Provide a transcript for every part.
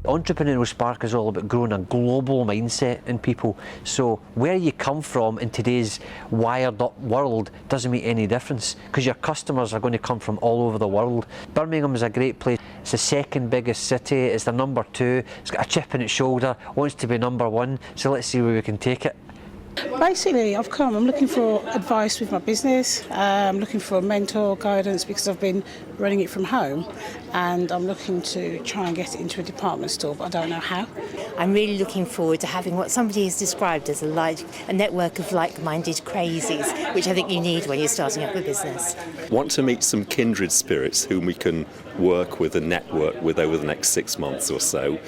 Entrepreneurial Spark is all about growing a global mindset in people. So where you come from in today's wired up world doesn't make any difference, because your customers are going to come from all over the world. Birmingham is a great place. It's the second biggest city. It's the number 2. It's got a chip in its shoulder, wants to be number 1. So let's see where we can take it. Basically, I'm looking for advice with my business. I'm looking for mentor guidance because I've been running it from home, and I'm looking to try and get it into a department store, but I don't know how. I'm really looking forward to having what somebody has described as a network of like-minded crazies, which I think you need when you're starting up a business. Want to meet some kindred spirits whom we can work with and network with over the next 6 months or so.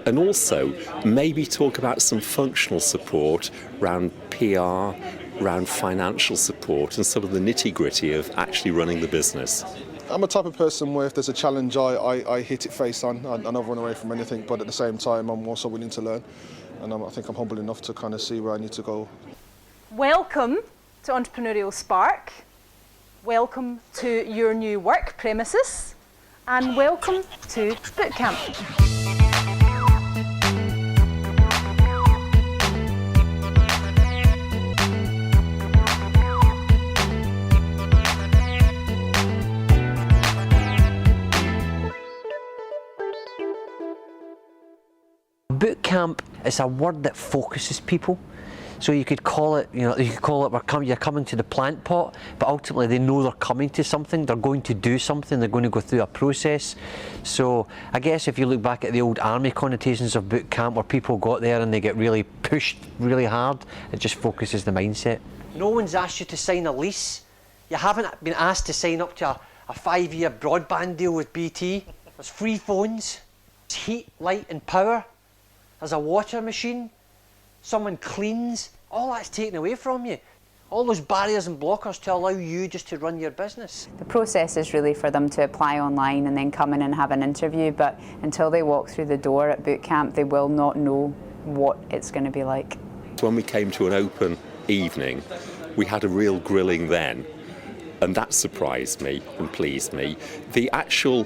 And also maybe talk about some functional support around PR, around financial support and some of the nitty-gritty of actually running the business. I'm a type of person where if there's a challenge, I hit it face on. I don't run away from anything, but at the same time I'm also willing to learn, and I think I'm humble enough to kind of see where I need to go. Welcome to Entrepreneurial Spark. Welcome to your new work premises, and welcome to Bootcamp. Bootcamp is a word that focuses people. So you could call it, you're coming to the plant pot, but ultimately they know they're coming to something, they're going to do something, they're going to go through a process. So I guess if you look back at the old army connotations of boot camp where people got there and they get really pushed really hard, it just focuses the mindset. No one's asked you to sign a lease. You haven't been asked to sign up to a 5-year broadband deal with BT. There's free phones, there's heat, light and power. There's a water machine. Someone cleans, all that's taken away from you. All those barriers and blockers to allow you just to run your business. The process is really for them to apply online and then come in and have an interview, but until they walk through the door at Bootcamp, they will not know what it's going to be like. When we came to an open evening, we had a real grilling then, and that surprised me and pleased me. The actual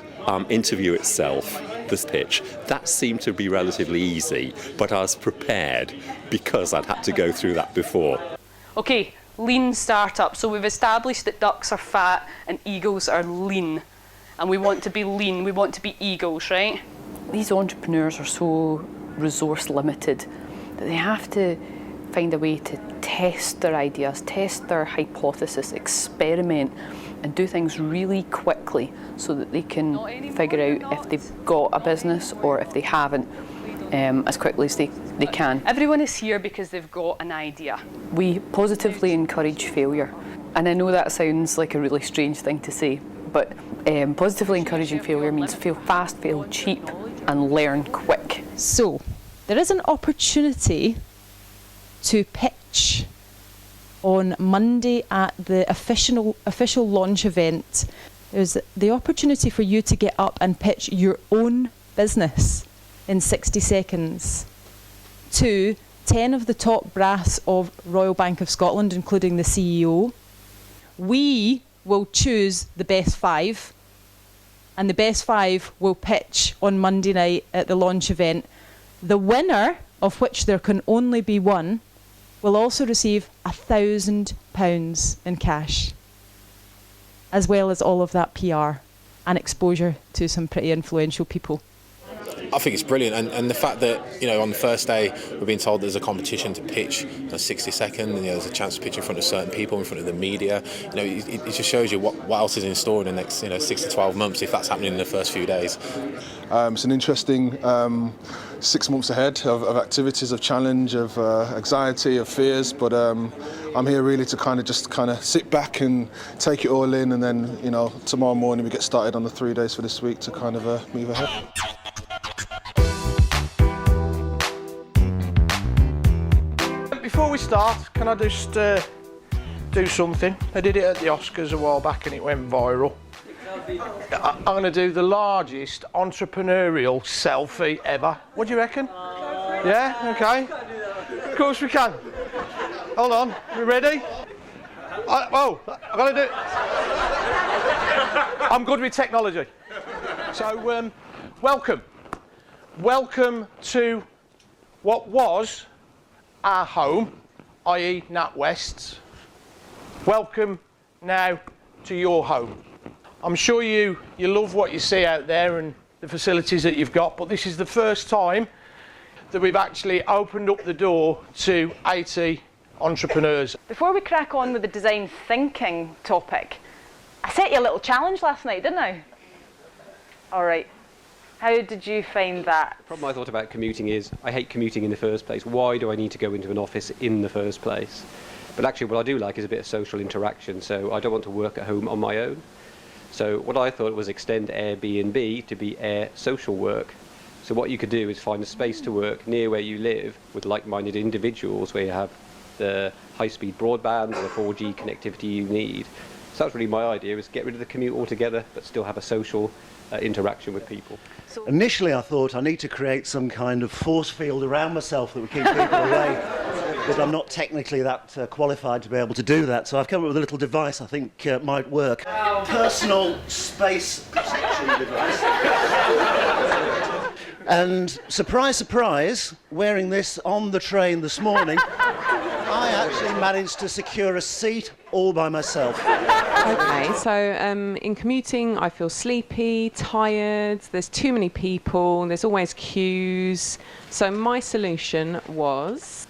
interview itself, this pitch, that seemed to be relatively easy, but I was prepared because I'd had to go through that before. Okay, lean startup. So we've established that ducks are fat and eagles are lean. And we want to be lean, we want to be eagles, right? These entrepreneurs are so resource limited that they have to find a way to test their ideas, test their hypothesis, experiment, and do things really quickly so that they can figure out if they've got a business or if they haven't as quickly as they can. Everyone is here because they've got an idea. We positively encourage failure. And I know that sounds like a really strange thing to say, but positively encouraging failure means fail fast, fail cheap, and learn quick. So, there is an opportunity to pitch on Monday at the official launch event. There's the opportunity for you to get up and pitch your own business in 60 seconds to 10 of the top brass of Royal Bank of Scotland, including the CEO. We will choose the best 5, and the best 5 will pitch on Monday night at the launch event. The winner, of which there can only be one, will also receive £1,000 in cash, as well as all of that PR and exposure to some pretty influential people. I think it's brilliant, and the fact that on the first day we're being told there's a competition to pitch in 60 seconds, and there's a chance to pitch in front of certain people, in front of the media. It just shows you what else is in store in the next 6 to 12 months if that's happening in the first few days. It's an interesting 6 months ahead of activities, of challenge, of anxiety, of fears, but I'm here really to kind of sit back and take it all in, and then tomorrow morning we get started on the 3 days for this week to kind of move ahead. Before we start, can I just do something? I did it at the Oscars a while back and it went viral. I'm going to do the largest entrepreneurial selfie ever. What do you reckon? Yeah? Okay. Of course we can. Hold on. We ready? I've got to do... I'm good with technology. So, welcome. welcome to what was our home, i.e. NatWest's. Welcome now to your home. I'm sure you love what you see out there and the facilities that you've got, but this is the first time that we've actually opened up the door to 80 entrepreneurs. Before we crack on with the design thinking topic, I set you a little challenge last night, didn't I? All right. How did you find that? The problem I thought about commuting is I hate commuting in the first place. Why do I need to go into an office in the first place? But actually what I do like is a bit of social interaction, so I don't want to work at home on my own. So what I thought was extend Airbnb to be Air Social Work. So what you could do is find a space to work near where you live with like-minded individuals where you have the high-speed broadband or the 4G connectivity you need. So that's really my idea, is get rid of the commute altogether but still have a social interaction with people. Initially I thought I need to create some kind of force field around myself that would keep people away, but I'm not technically that qualified to be able to do that, so I've come up with a little device I think might work. Personal space protection device. And surprise, surprise, wearing this on the train this morning, I actually managed to secure a seat all by myself. Okay, so in commuting I feel sleepy, tired, there's too many people, there's always queues. So my solution was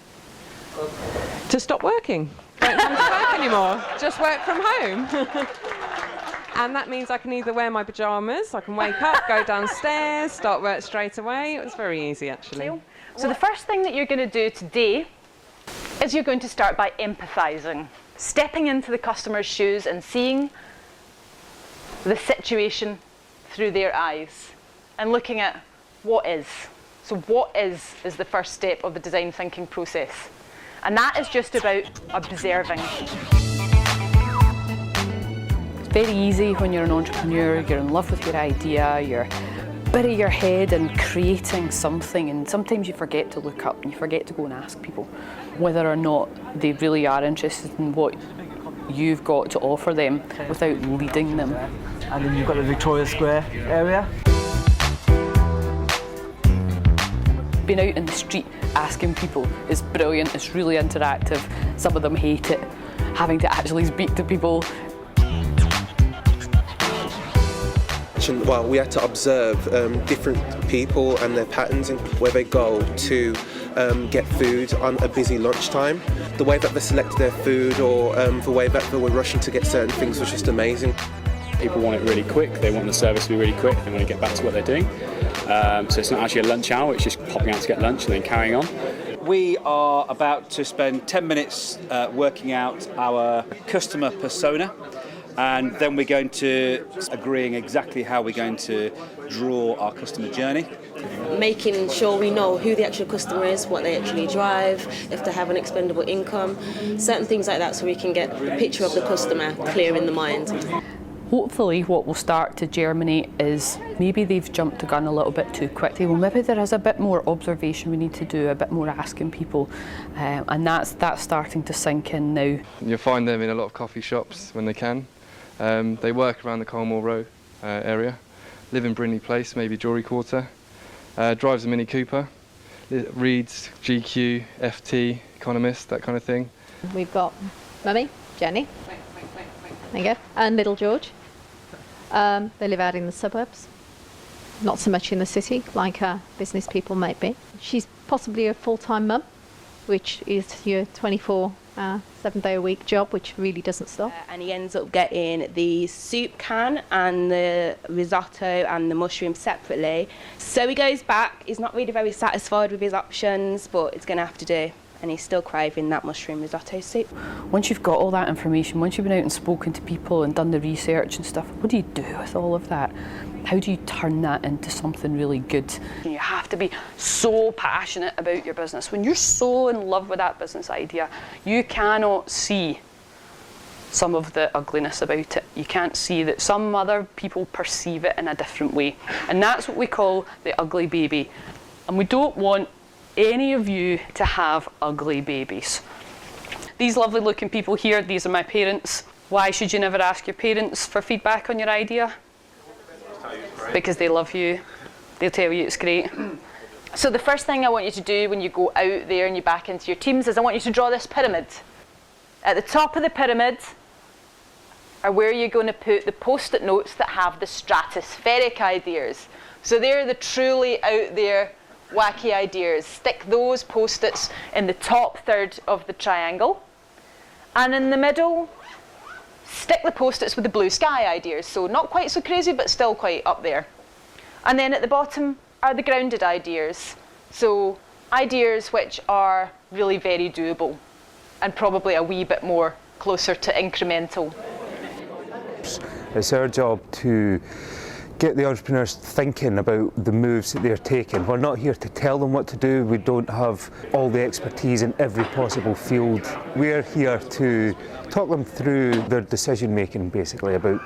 to stop working. Don't come to work anymore, just work from home. And that means I can either wear my pyjamas, I can wake up, go downstairs, start work straight away. It was very easy actually. So the first thing that you're going to do today is you're going to start by empathising. Stepping into the customer's shoes and seeing the situation through their eyes and looking at what is. So what is the first step of the design thinking process. And that is just about observing. It's very easy when you're an entrepreneur, you're in love with your idea, you're bury your head in creating something, and sometimes you forget to look up and you forget to go and ask people whether or not they really are interested in what you've got to offer them without leading them. And then you've got the Victoria Square area. Being out in the street asking people is brilliant, it's really interactive. Some of them hate it, having to actually speak to people. Well, we had to observe different people and their patterns and where they go to get food on a busy lunchtime. The way that they selected their food or the way that they were rushing to get certain things was just amazing. People want it really quick, they want the service to be really quick, they want to get back to what they're doing. So it's not actually a lunch hour, it's just popping out to get lunch and then carrying on. We are about to spend 10 minutes working out our customer persona. And then we're going to agreeing exactly how we're going to draw our customer journey. Making sure we know who the actual customer is, what they actually drive, if they have an expendable income, certain things like that, so we can get a picture of the customer clear in the mind. Hopefully what will start to germinate is maybe they've jumped the gun a little bit too quickly. Well, maybe there is a bit more observation we need to do, a bit more asking people, and that's starting to sink in now. You'll find them in a lot of coffee shops when they can. They work around the Colmore Row area, live in Brindley Place, maybe Jewellery Quarter, drives a Mini Cooper, reads GQ, FT, Economist, that kind of thing. We've got Mummy, Jenny, there you go, and little George. They live out in the suburbs, not so much in the city like business people might be. She's possibly a full-time mum, which is your 7-day-a-week job, which really doesn't stop. And he ends up getting the soup can and the risotto and the mushroom separately. So he goes back, he's not really very satisfied with his options, but it's going to have to do. And he's still craving that mushroom risotto soup. Once you've got all that information, once you've been out and spoken to people and done the research and stuff, what do you do with all of that? How do you turn that into something really good? You have to be so passionate about your business. When you're so in love with that business idea, you cannot see some of the ugliness about it. You can't see that some other people perceive it in a different way. And that's what we call the ugly baby. And we don't want any of you to have ugly babies. These lovely looking people here, these are my parents. Why should you never ask your parents for feedback on your idea? Because they love you. They'll tell you it's great. So the first thing I want you to do when you go out there and you back into your teams is I want you to draw this pyramid. At the top of the pyramid are where you're going to put the post-it notes that have the stratospheric ideas. So they're the truly out there wacky ideas. Stick those post-its in the top third of the triangle. And in the middle, stick the post-its with the blue sky ideas. So not quite so crazy, but still quite up there. And then at the bottom are the grounded ideas. So ideas which are really very doable and probably a wee bit more closer to incremental. It's our job to get the entrepreneurs thinking about the moves that they're taking. We're not here to tell them what to do. We don't have all the expertise in every possible field. We're here to talk them through their decision making, basically, about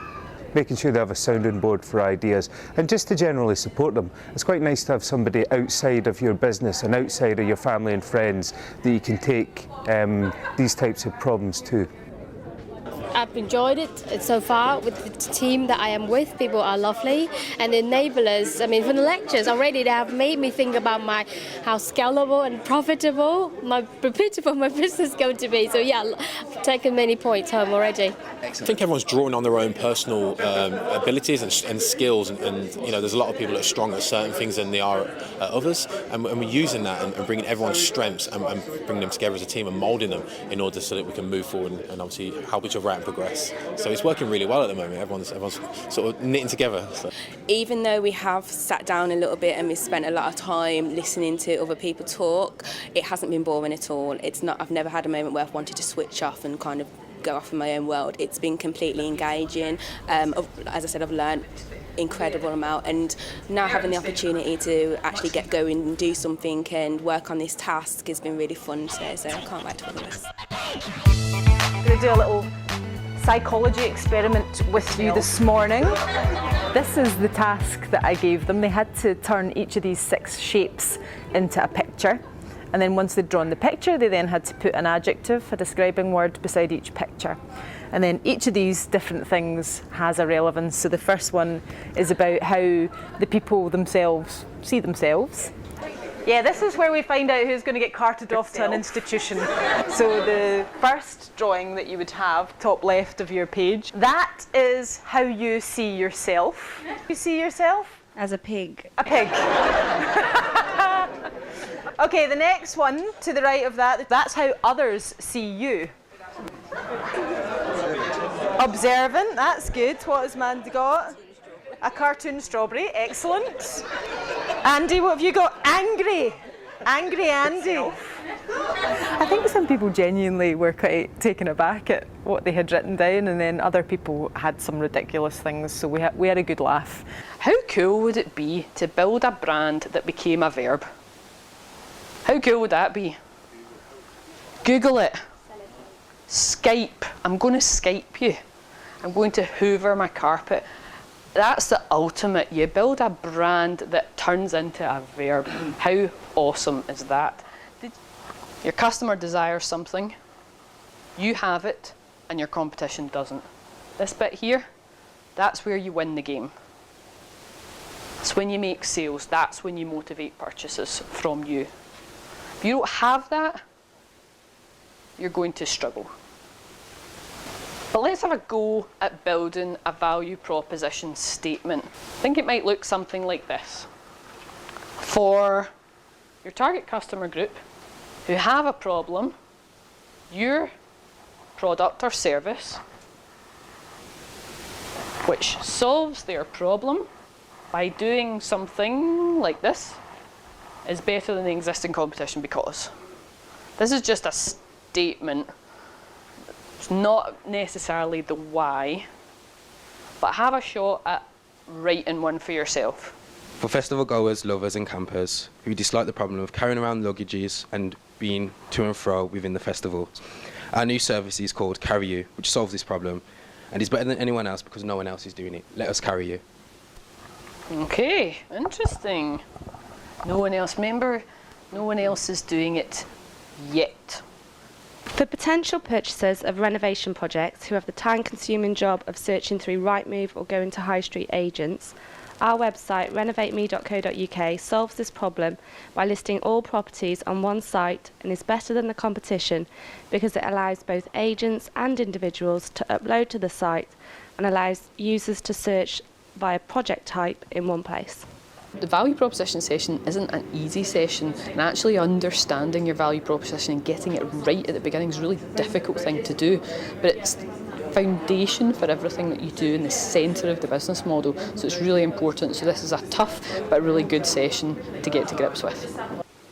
making sure they have a sounding board for ideas and just to generally support them. It's quite nice to have somebody outside of your business and outside of your family and friends that you can take these types of problems to. I've enjoyed it so far with the team that I am with. People are lovely and enablers. I mean, from the lectures already, they have made me think about how scalable and profitable my business is going to be. So yeah, I've taken many points home already. I think everyone's drawing on their own personal abilities and skills, and you know, there's a lot of people that are strong at certain things than they are at others, and we're using that and bringing everyone's strengths and bringing them together as a team and moulding them in order so that we can move forward and obviously help each other out and progress. So it's working really well at the moment. Everyone's sort of knitting together. So. Even though we have sat down a little bit and we spent a lot of time listening to other people talk, it hasn't been boring at all. I've never had a moment where I've wanted to switch off and kind of go off in my own world. It's been completely engaging. As I said, I've learned incredible amount, and now having the opportunity to actually get going and do something and work on this task has been really fun today, so I can't wait to do this. I'm going to do a little psychology experiment with you this morning. This is the task that I gave them. They had to turn each of these 6 shapes into a picture. And then once they'd drawn the picture, they then had to put an adjective, a describing word, beside each picture. And then each of these different things has a relevance. So the first one is about how the people themselves see themselves. Yeah, this is where we find out who's going to get carted off to an institution. So the first drawing that you would have, top left of your page, that is how you see yourself. You see yourself? As a pig. A pig. Okay, the next one to the right of that, that's how others see you. Observant, that's good. What has Mandy got? A cartoon strawberry, excellent. Andy, what have you got? Angry. Angry Andy. I think some people genuinely were quite taken aback at what they had written down, and then other people had some ridiculous things, so we had a good laugh. How cool would it be to build a brand that became a verb? How cool would that be? Google it. Skype. I'm going to Skype you. I'm going to hoover my carpet. That's the ultimate. You build a brand that turns into a verb. How awesome is that? Your customer desires something, you have it, and your competition doesn't. This bit here, that's where you win the game. It's when you make sales, that's when you motivate purchases from you. If you don't have that, you're going to struggle. But let's have a go at building a value proposition statement. I think it might look something like this. For your target customer group who have a problem, your product or service, which solves their problem by doing something like this, is better than the existing competition because. This is just a statement. It's not necessarily the why, but have a shot at writing one for yourself. For festival goers, lovers and campers who dislike the problem of carrying around luggages and being to and fro within the festival, our new service is called Carry You, which solves this problem and is better than anyone else because no one else is doing it. Let us carry you. Okay, interesting. No one else, remember, no one else is doing it yet. For potential purchasers of renovation projects who have the time-consuming job of searching through Rightmove or going to high street agents, Our website, renovateme.co.uk, solves this problem by listing all properties on one site and is better than the competition because it allows both agents and individuals to upload to the site and allows users to search via project type in one place. The value proposition session isn't an easy session, and actually understanding your value proposition and getting it right at the beginning is a really difficult thing to do, but it's foundation for everything that you do in the centre of the business model, so it's really important. So this is a tough but really good session to get to grips with.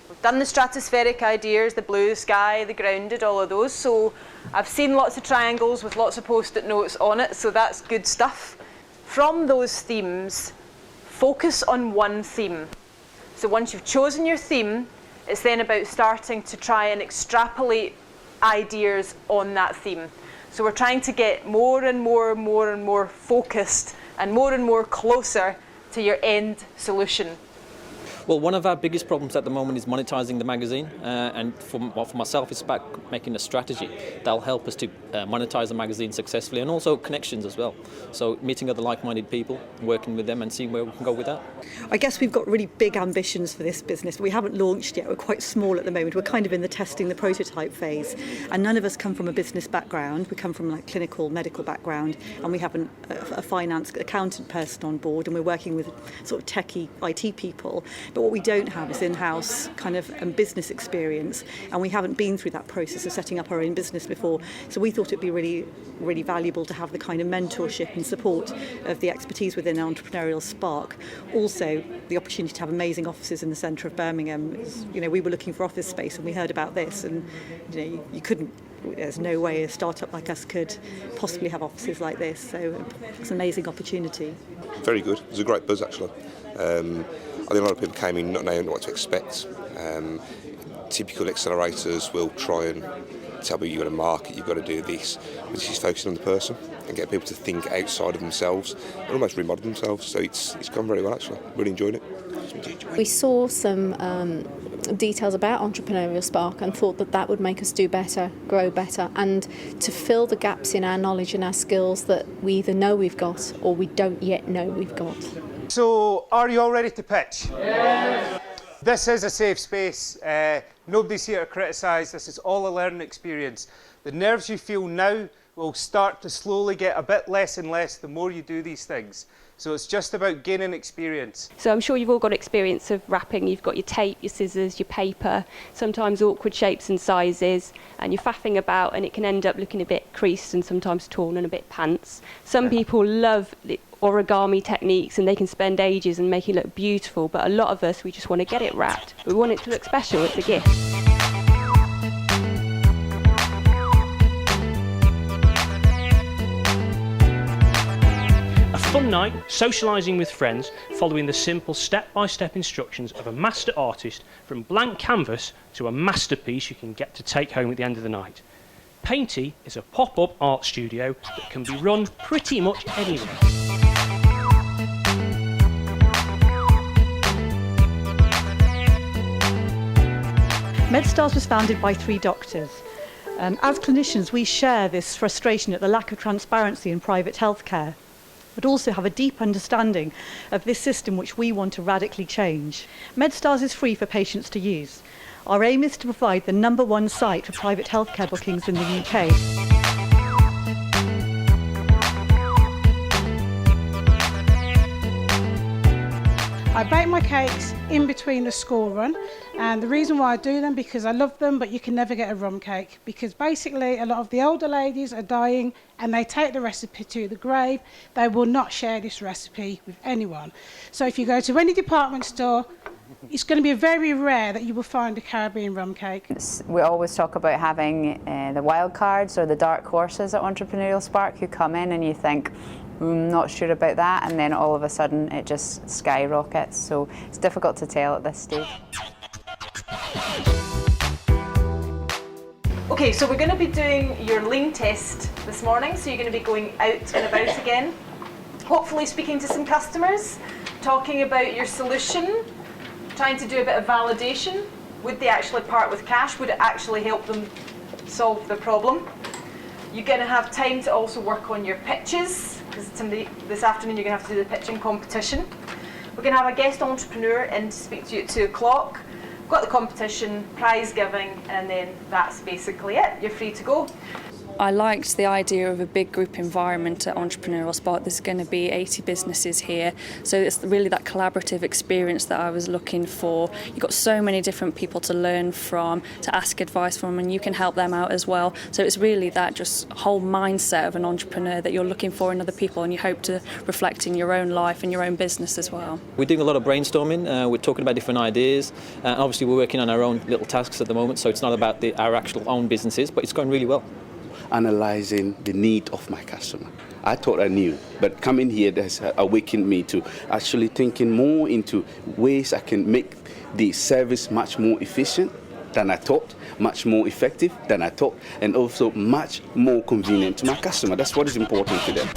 We've done the stratospheric ideas, the blue sky, the grounded, all of those, so I've seen lots of triangles with lots of post-it notes on it, so that's good stuff. From those themes, focus on one theme. So once you've chosen your theme, it's then about starting to try and extrapolate ideas on that theme. So we're trying to get more and more focused and more closer to your end solution. Well, one of our biggest problems at the moment is monetizing the magazine, and for myself, it's about making a strategy that'll help us to monetize the magazine successfully, and also connections as well. So meeting other like-minded people, working with them, and seeing where we can go with that. I guess we've got really big ambitions for this business. We haven't launched yet. We're quite small at the moment. We're kind of in the testing, the prototype phase, and none of us come from a business background. We come from like clinical, medical background, and we have a finance accountant person on board, and we're working with sort of techie IT people. But what we don't have is in-house kind of business experience, and we haven't been through that process of setting up our own business before. So we thought it'd be really valuable to have the kind of mentorship and support of the expertise within Entrepreneurial Spark. Also, the opportunity to have amazing offices in the centre of Birmingham. You know, we were looking for office space, and we heard about this, and you know, you couldn't. There's no way a startup like us could possibly have offices like this. So it's an amazing opportunity. Very good. It was a great buzz actually. I think a lot of people came in not knowing what to expect. Typical accelerators will try and tell you you've got to market, you've got to do this, but this is focusing on the person and get people to think outside of themselves and almost remodel themselves. So it's gone very well actually. Really enjoyed it. We saw some details about Entrepreneurial Spark and thought that would make us do better, grow better, and to fill the gaps in our knowledge and our skills that we either know we've got or we don't yet know we've got. So, are you all ready to pitch? Yes. This is a safe space. Nobody's here to criticise. This is all a learning experience. The nerves you feel now will start to slowly get a bit less and less the more you do these things. So it's just about gaining experience. So I'm sure you've all got experience of wrapping. You've got your tape, your scissors, your paper, sometimes awkward shapes and sizes, and you're faffing about and it can end up looking a bit creased and sometimes torn and a bit pants. Some people love the origami techniques and they can spend ages and make it look beautiful, but a lot of us, we just want to get it wrapped. We want it to look special. It's a gift. A fun night, socialising with friends, following the simple step-by-step instructions of a master artist from blank canvas to a masterpiece you can get to take home at the end of the night. Painty is a pop-up art studio that can be run pretty much anywhere. MedStars was founded by 3 doctors. As clinicians, we share this frustration at the lack of transparency in private healthcare, but also have a deep understanding of this system which we want to radically change. MedStars is free for patients to use. Our aim is to provide the #1 site for private healthcare bookings in the UK. I bake my cakes in between the school run, and the reason why I do them because I love them, but you can never get a rum cake because basically a lot of the older ladies are dying and they take the recipe to the grave. They will not share this recipe with anyone. So if you go to any department store, it's going to be very rare that you will find a Caribbean rum cake. We always talk about having the wild cards or the dark horses at Entrepreneurial Spark who come in and you think, not sure about that, and then all of a sudden it just skyrockets, so it's difficult to tell at this stage. Okay, so we're going to be doing your lean test this morning, so you're going to be going out and about again, hopefully speaking to some customers, talking about your solution, trying to do a bit of validation. Would they actually part with cash? Would it actually help them solve the problem? You're going to have time to also work on your pitches, because this afternoon you're going to have to do the pitching competition. We're going to have a guest entrepreneur in to speak to you at 2 o'clock. We've got the competition, prize giving, and then that's basically it. You're free to go. I liked the idea of a big group environment at Entrepreneurial Spark. There's going to be 80 businesses here, so it's really that collaborative experience that I was looking for. You've got so many different people to learn from, to ask advice from, and you can help them out as well. So it's really that just whole mindset of an entrepreneur that you're looking for in other people, and you hope to reflect in your own life and your own business as well. We're doing a lot of brainstorming, we're talking about different ideas, and obviously we're working on our own little tasks at the moment, so it's not about our actual own businesses, but it's going really well. Analyzing the need of my customer. I thought I knew, but coming here has awakened me to actually thinking more into ways I can make the service much more efficient than I thought, much more effective than I thought, and also much more convenient to my customer. That's what is important to them.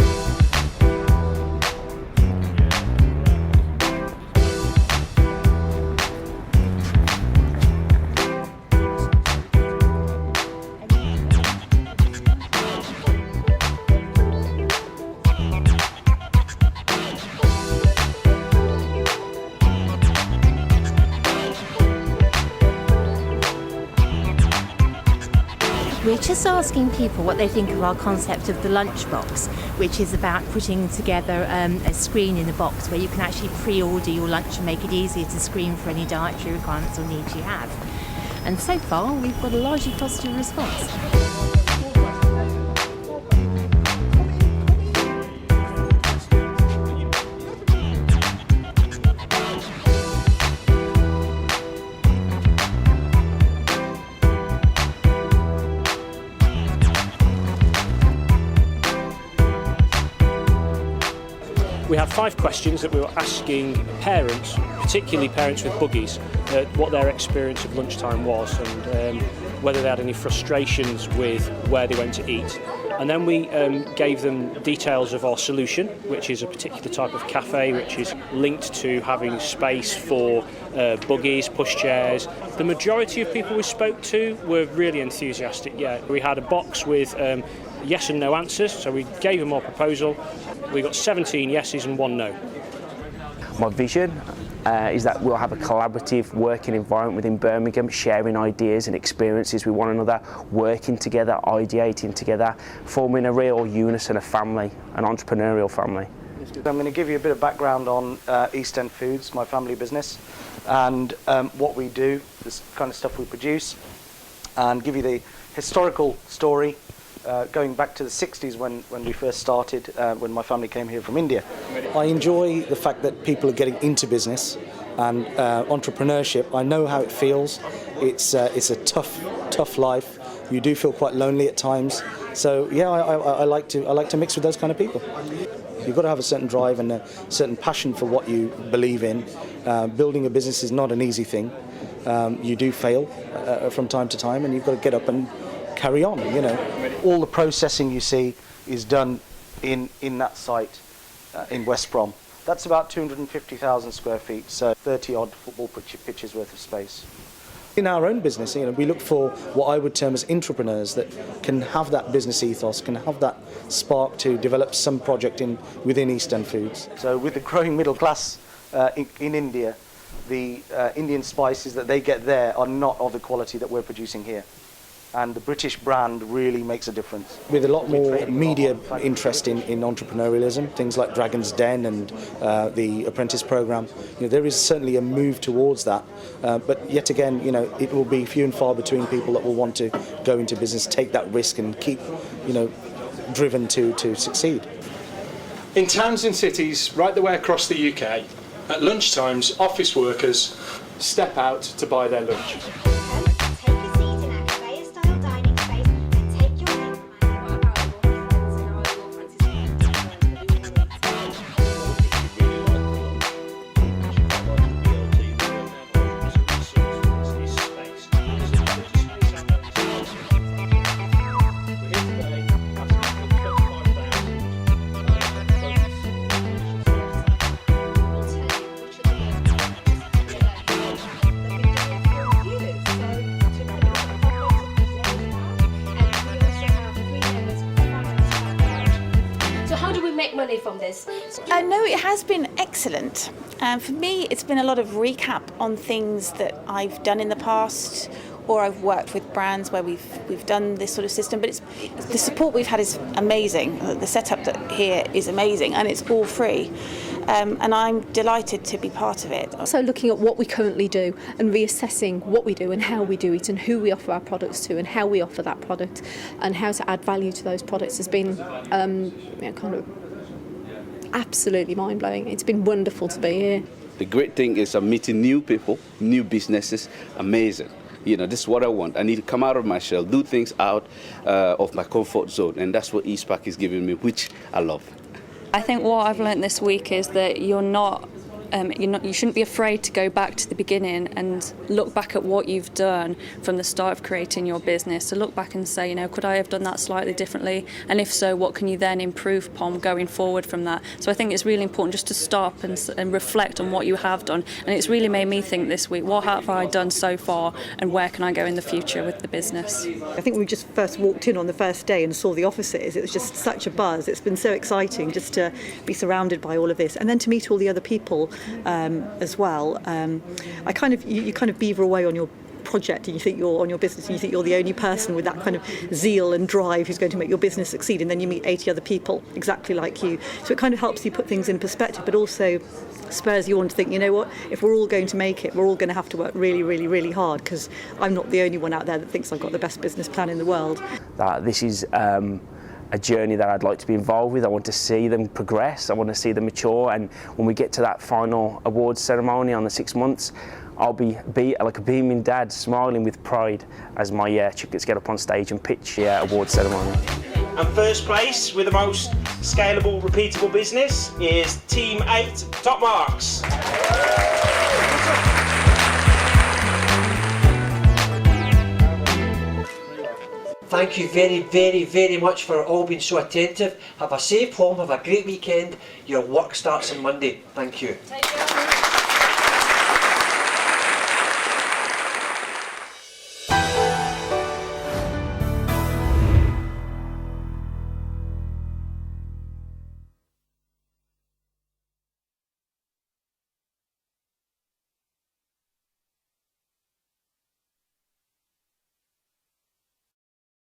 We're just asking people what they think of our concept of the lunchbox, which is about putting together a screen in a box where you can actually pre-order your lunch and make it easier to screen for any dietary requirements or needs you have. And so far, we've got a largely positive response. We had 5 questions that we were asking parents, particularly parents with buggies, what their experience of lunchtime was and whether they had any frustrations with where they went to eat. And then we gave them details of our solution, which is a particular type of cafe which is linked to having space for buggies, pushchairs. The majority of people we spoke to were really enthusiastic. Yeah, we had a box with yes and no answers, so we gave them our proposal. We got 17 yeses and 1 no. My vision is that we'll have a collaborative working environment within Birmingham, sharing ideas and experiences with one another, working together, ideating together, forming a real unison of family, an entrepreneurial family. I'm going to give you a bit of background on East End Foods, my family business, and what we do, this kind of stuff we produce, and give you the historical story going back to the 60s when we first started, when my family came here from India. I enjoy the fact that people are getting into business and entrepreneurship. I know how it feels. It's a tough life. You do feel quite lonely at times. So yeah, I like to mix with those kind of people. You've got to have a certain drive and a certain passion for what you believe in. Building a business is not an easy thing. You do fail from time to time, and you've got to get up and carry on, you know. All the processing you see is done in that site in West Brom. That's about 250,000 square feet, so 30 odd football pitches worth of space. In our own business, you know, we look for what I would term as entrepreneurs that can have that business ethos, can have that spark to develop some project within East End Foods. So with the growing middle class in India, the Indian spices that they get there are not of the quality that we're producing here. And the British brand really makes a difference. With a lot more media interest in entrepreneurialism, things like Dragon's Den and the Apprentice programme, you know, there is certainly a move towards that. But yet again, you know, it will be few and far between people that will want to go into business, take that risk, and keep, you know, driven to succeed. In towns and cities right the way across the UK, at lunchtimes, office workers step out to buy their lunch. make money from this? No, it has been excellent. For me, it's been a lot of recap on things that I've done in the past, or I've worked with brands where we've done this sort of system. But the support we've had is amazing. The setup here is amazing, and it's all free. And I'm delighted to be part of it. So looking at what we currently do and reassessing what we do and how we do it and who we offer our products to and how we offer that product and how to add value to those products has been kind of absolutely mind-blowing. It's been wonderful to be here. The great thing is I'm meeting new people, new businesses, amazing. You know, this is what I want. I need to come out of my shell, do things out of my comfort zone, and that's what eSpark is giving me, which I love. I think what I've learnt this week is that you shouldn't be afraid to go back to the beginning and look back at what you've done from the start of creating your business. So look back and say, you know, could I have done that slightly differently? And if so, what can you then improve upon going forward from that? So I think it's really important just to stop and reflect on what you have done. And it's really made me think this week, what have I done so far and where can I go in the future with the business? I think we just first walked in on the first day and saw the offices. It was just such a buzz. It's been so exciting just to be surrounded by all of this and then to meet all the other people as well. You kind of beaver away on your project and you think you're on your business and you think you're the only person with that kind of zeal and drive who's going to make your business succeed, and then you meet 80 other people exactly like you. So it kind of helps you put things in perspective, but also spurs you on to think, you know what, if we're all going to make it, we're all going to have to work really, really, really hard, because I'm not the only one out there that thinks I've got the best business plan in the world. This is a journey that I'd like to be involved with. I want to see them progress, I want to see them mature, and when we get to that final awards ceremony on the 6 months, I'll be like a beaming dad, smiling with pride as my chickens get up on stage and pitch the awards ceremony. And first place with the most scalable, repeatable business is Team 8 Top Marks. Thank you very, very, very much for all being so attentive. Have a safe home, have a great weekend. Your work starts on Monday. Thank you.